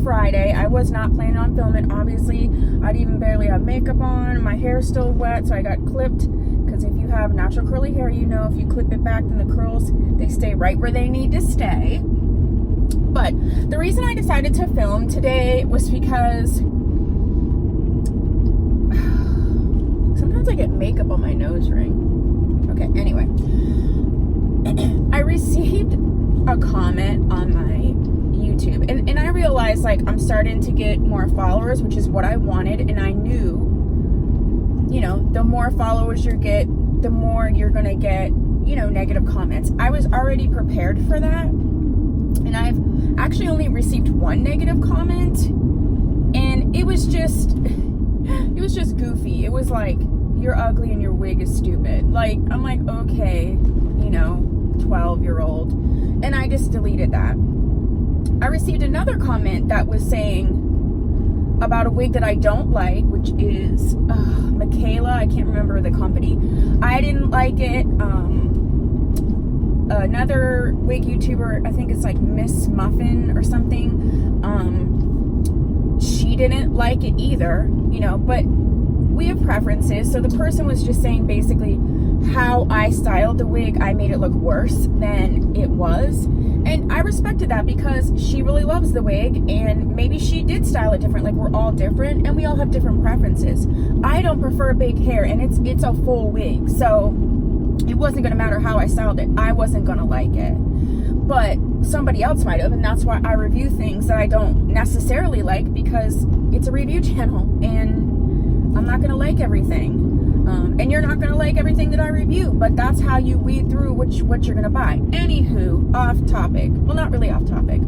Friday. I was not planning on filming. Obviously, I'd even barely have makeup on. My hair's still wet, so I got clipped. Because if you have natural curly hair, you know if you clip it back, then the curls, they stay right where they need to stay. But the reason I decided to film today was because sometimes I get makeup on my nose ring. Okay, anyway. I received a comment on my YouTube, and I realized, like, I'm starting to get more followers, which is what I wanted, and I knew, you know, the more followers you get, the more you're gonna get, you know, negative comments. I was already prepared for that, and I've actually only received one negative comment, and it was just goofy. It was like, you're ugly and your wig is stupid. Like, I'm like, okay, you know, 12-year-old, and I just deleted that. I received another comment that was saying about a wig that I don't like, which is Michaela. I can't remember the company. I didn't like it. Another wig YouTuber, I think it's like Miss Muffin or something, she didn't like it either, you know, but we have preferences. So the person was just saying basically how I styled the wig, I made it look worse than it was. And I respected that because she really loves the wig, and maybe she did style it different. Like, we're all different and we all have different preferences. I don't prefer big hair, and it's a full wig. So it wasn't going to matter how I styled it. I wasn't going to like it. But somebody else might have, and that's why I review things that I don't necessarily like, because it's a review channel and I'm not going to like everything. And you're not going to like everything that I review, but that's how you weed through what you're going to buy. Anywho, off topic. Well, not really off topic.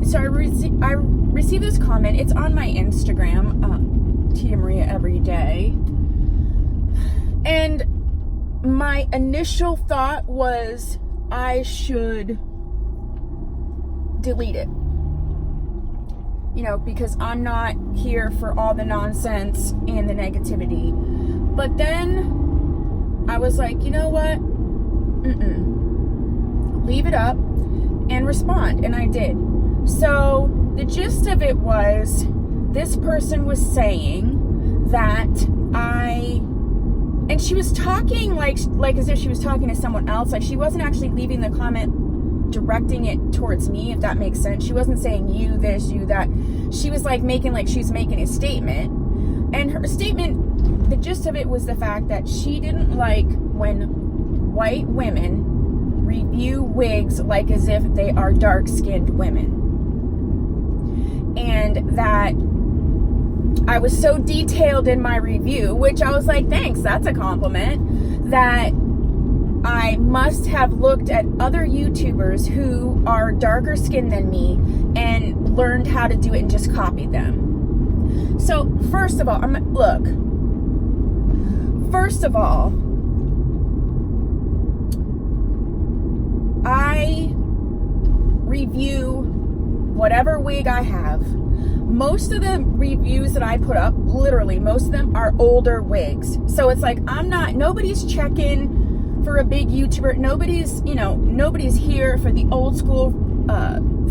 So I received this comment. It's on my Instagram, Tia Maria Everyday. And my initial thought was I should delete it. You know, because I'm not here for all the nonsense and the negativity. But then I was like, you know what? Leave it up and respond. And I did. So the gist of it was, this person was saying that and she was talking like as if she was talking to someone else. Like, she wasn't actually leaving the comment, directing it towards me, if that makes sense. She wasn't saying you this, you that. She was like she's making a statement. And her statement, the gist of it was the fact that she didn't like when white women review wigs like as if they are dark-skinned women. And that I was so detailed in my review, which I was like, thanks, that's a compliment, that I must have looked at other YouTubers who are darker skinned than me and learned how to do it and just copied them. So first of all, I review whatever wig I have. Most of the reviews that I put up, literally most of them are older wigs. So it's like, nobody's checking for a big YouTuber. Nobody's here for the old school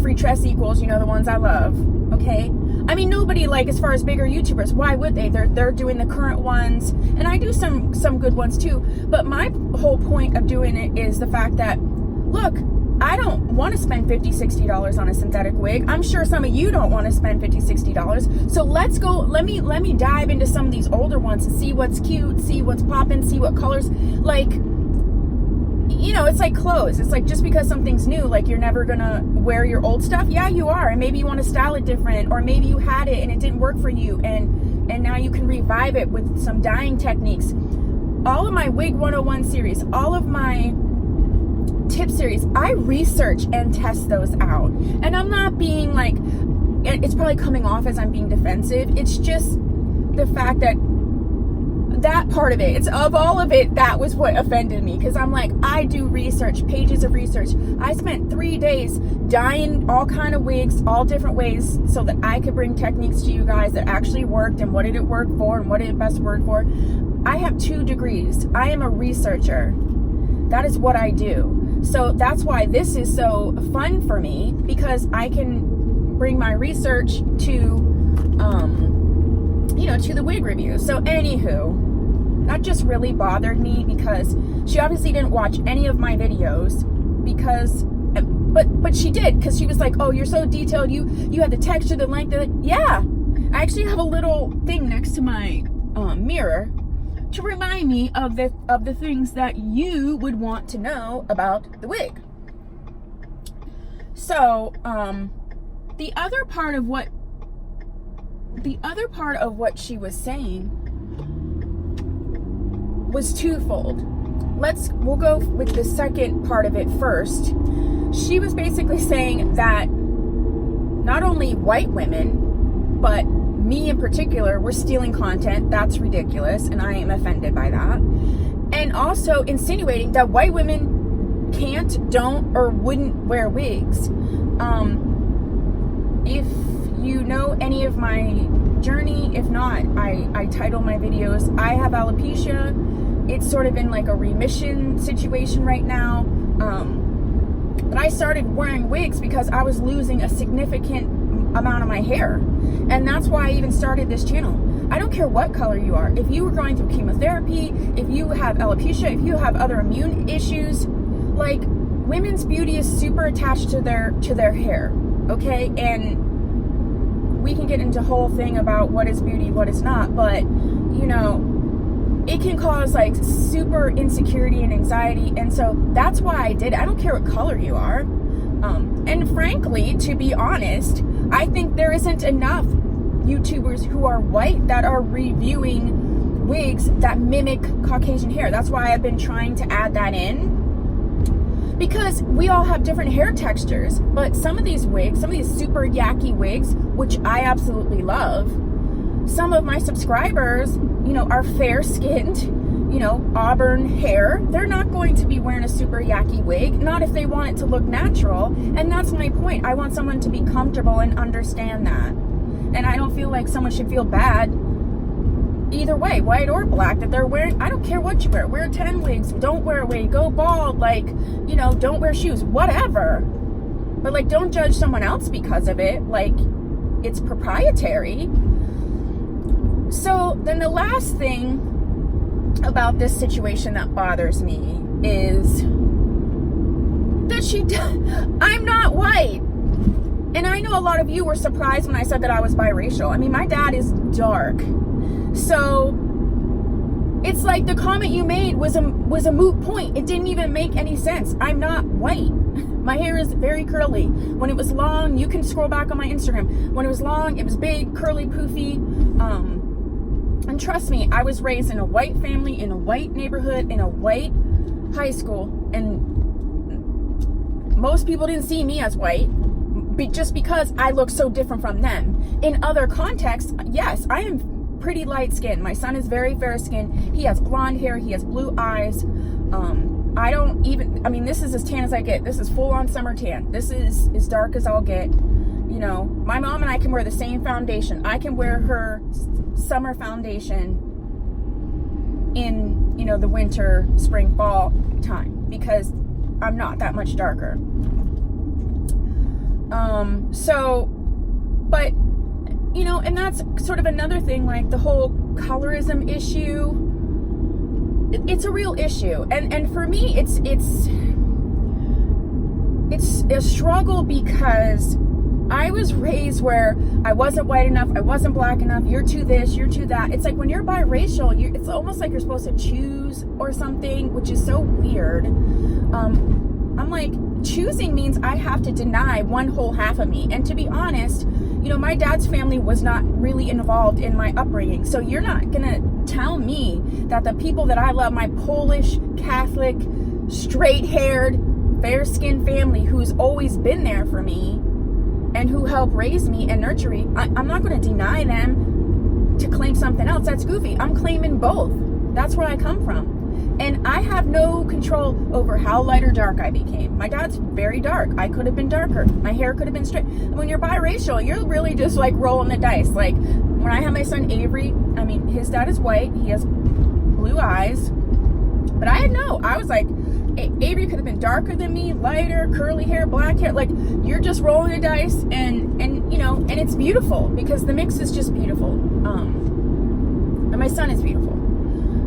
free tress equals, you know, the ones I love. Okay, I mean, nobody, like, as far as bigger YouTubers, why would they? They're doing the current ones, and I do some good ones too. But my whole point of doing it is the fact that, look, I don't want to spend $50-$60 on a synthetic wig. I'm sure some of you don't want to spend $50-$60. So let's go. Let me dive into some of these older ones and see what's cute, see what's popping, see what colors. Like, you know, it's like clothes. It's like, just because something's new, like, you're never gonna wear your old stuff. Yeah, you are, and maybe you want to style it different, or maybe you had it and it didn't work for you, and now you can revive it with some dyeing techniques. All of my Wig 101 series, all of my tip series, I research and test those out. And I'm not being like, it's probably coming off as I'm being defensive. It's just the fact that part of it, it's of all of it, that was what offended me, because I'm like, I do research, pages of research. I spent 3 days dyeing all kind of wigs, all different ways, so that I could bring techniques to you guys that actually worked, and what did it work for, and what did it best work for. I have 2 degrees. I am a researcher. That is what I do. So that's why this is so fun for me, because I can bring my research to, you know, to the wig review. So anywho, that just really bothered me because she obviously didn't watch any of my videos because, but she did, because she was like, oh, you're so detailed. You had the texture, the length of it. Yeah, I actually have a little thing next to my mirror to remind me of the things that you would want to know about the wig. So, the other part of what she was saying was twofold. We'll go with the second part of it first. She was basically saying that not only white women, but me in particular, were stealing content. That's ridiculous, and I am offended by that. And also insinuating that white women can't, don't, or wouldn't wear wigs. If you know any of my journey, if not, I title my videos, I have alopecia. It's sort of in like a remission situation right now. But I started wearing wigs because I was losing a significant amount of my hair. And that's why I even started this channel. I don't care what color you are. If you were going through chemotherapy, if you have alopecia, if you have other immune issues, like, women's beauty is super attached to their hair, okay? And we can get into a whole thing about what is beauty, what is not, but, you know, it can cause like super insecurity and anxiety. And so that's why I did it. I don't care what color you are. And frankly, to be honest, I think there isn't enough YouTubers who are white that are reviewing wigs that mimic Caucasian hair. That's why I've been trying to add that in, because we all have different hair textures. But some of these wigs, some of these super yucky wigs, which I absolutely love, some of my subscribers, you know, are fair-skinned, you know, auburn hair. They're not going to be wearing a super yucky wig, not if they want it to look natural. And that's my point. I want someone to be comfortable and understand that. And I don't feel like someone should feel bad either way, white or black, that they're wearing, I don't care what you wear. Wear 10 wigs, don't wear a wig, go bald, like, you know, don't wear shoes, whatever. But like, don't judge someone else because of it. Like, it's proprietary. So then the last thing about this situation that bothers me is that I'm not white. And I know a lot of you were surprised when I said that I was biracial. I mean, my dad is dark. So it's like the comment you made was a moot point. It didn't even make any sense. I'm not white. My hair is very curly. When it was long, you can scroll back on my Instagram. When it was long, it was big, curly, poofy. And trust me, I was raised in a white family, in a white neighborhood, in a white high school. And most people didn't see me as white just because I look so different from them. In other contexts, yes, I am pretty light skinned. My son is very fair skinned. He has blonde hair. He has blue eyes. I mean, this is as tan as I get. This is full on summer tan. This is as dark as I'll get. You know, my mom and I can wear the same foundation. I can wear her summer foundation in, you know, the winter, spring, fall time because I'm not that much darker. But, you know, and that's sort of another thing, like the whole colorism issue. It's a real issue. And for me, it's a struggle because I was raised where I wasn't white enough, I wasn't black enough, you're too this, you're too that. It's like when you're biracial, it's almost like you're supposed to choose or something, which is so weird. I'm like, choosing means I have to deny one whole half of me. And to be honest, you know, my dad's family was not really involved in my upbringing. So you're not gonna tell me that the people that I love, my Polish, Catholic, straight-haired, fair-skinned family who's always been there for me and who helped raise me and nurture me, I'm not going to deny them to claim something else. That's goofy. I'm claiming both. That's where I come from. And I have no control over how light or dark I became. My dad's very dark. I could have been darker. My hair could have been straight. When you're biracial, you're really just like rolling the dice. Like when I had my son Avery, I mean, his dad is white. He has blue eyes. But I was like, Avery could have been darker than me, lighter, curly hair, black hair. Like, you're just rolling the dice, and you know, and it's beautiful because the mix is just beautiful. And my son is beautiful.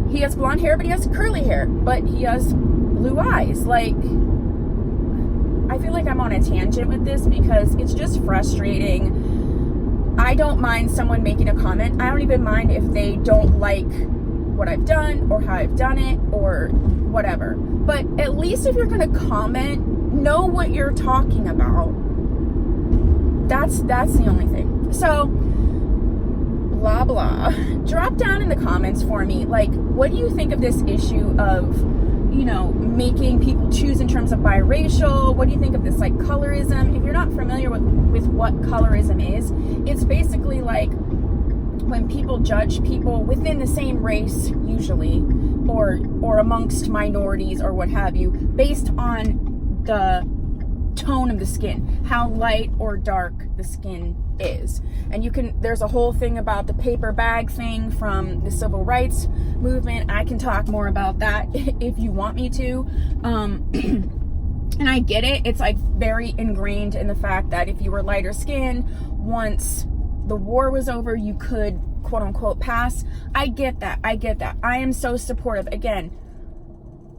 He has blonde hair, but he has curly hair, but he has blue eyes. Like, I feel like I'm on a tangent with this because it's just frustrating. I don't mind someone making a comment. I don't even mind if they don't like what I've done or how I've done it or whatever. But at least if you're going to comment, know what you're talking about. That's the only thing. So, blah, blah. Drop down in the comments for me. Like, what do you think of this issue of, you know, making people choose in terms of biracial? What do you think of this, like, colorism? If you're not familiar with what colorism is, it's basically like when people judge people within the same race, usually, or amongst minorities or what have you, based on the tone of the skin, how light or dark the skin is. And there's a whole thing about the paper bag thing from the civil rights movement. I can talk more about that if you want me to. And I get it. It's like very ingrained in the fact that if you were lighter skinned, once the war was over, you could quote unquote pass. I get that. I am so supportive. Again,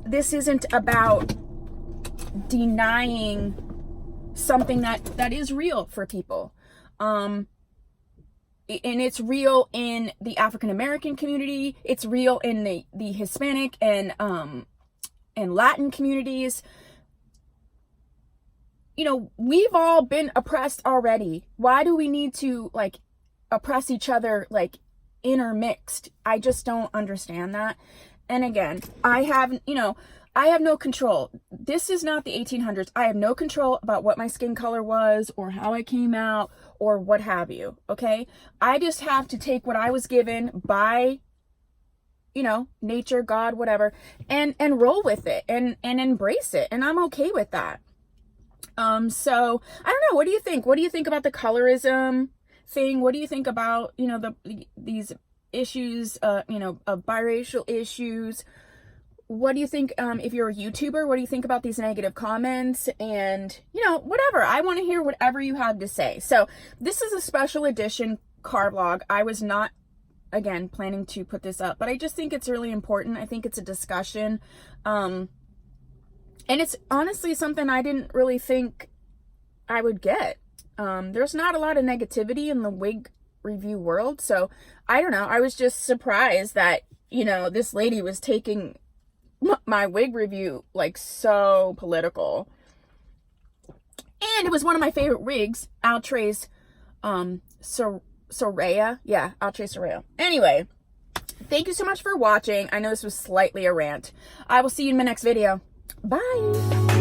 this isn't about denying something that is real for people. And it's real in the African American community. It's real in the Hispanic and Latin communities. You know, we've all been oppressed already. Why do we need to, like, oppress each other, like, intermixed? I just don't understand that. And again, I have no control. This is not the 1800s. I have no control about what my skin color was or how I came out or what have you, okay? I just have to take what I was given by, you know, nature, God, whatever, and roll with it and embrace it. And I'm okay with that. So I don't know. What do you think? What do you think about the colorism thing? What do you think about, you know, these issues, you know, of biracial issues? What do you think, if you're a YouTuber, what do you think about these negative comments? And, you know, whatever. I want to hear whatever you have to say. So this is a special edition car vlog. I was not, again, planning to put this up, but I just think it's really important. I think it's a discussion. And it's honestly something I didn't really think I would get. There's not a lot of negativity in the wig review world. So I don't know. I was just surprised that, you know, this lady was taking my wig review like so political. And it was one of my favorite wigs, Outray's Soraya. Yeah, Outre Soraya. Anyway, thank you so much for watching. I know this was slightly a rant. I will see you in my next video. Bye.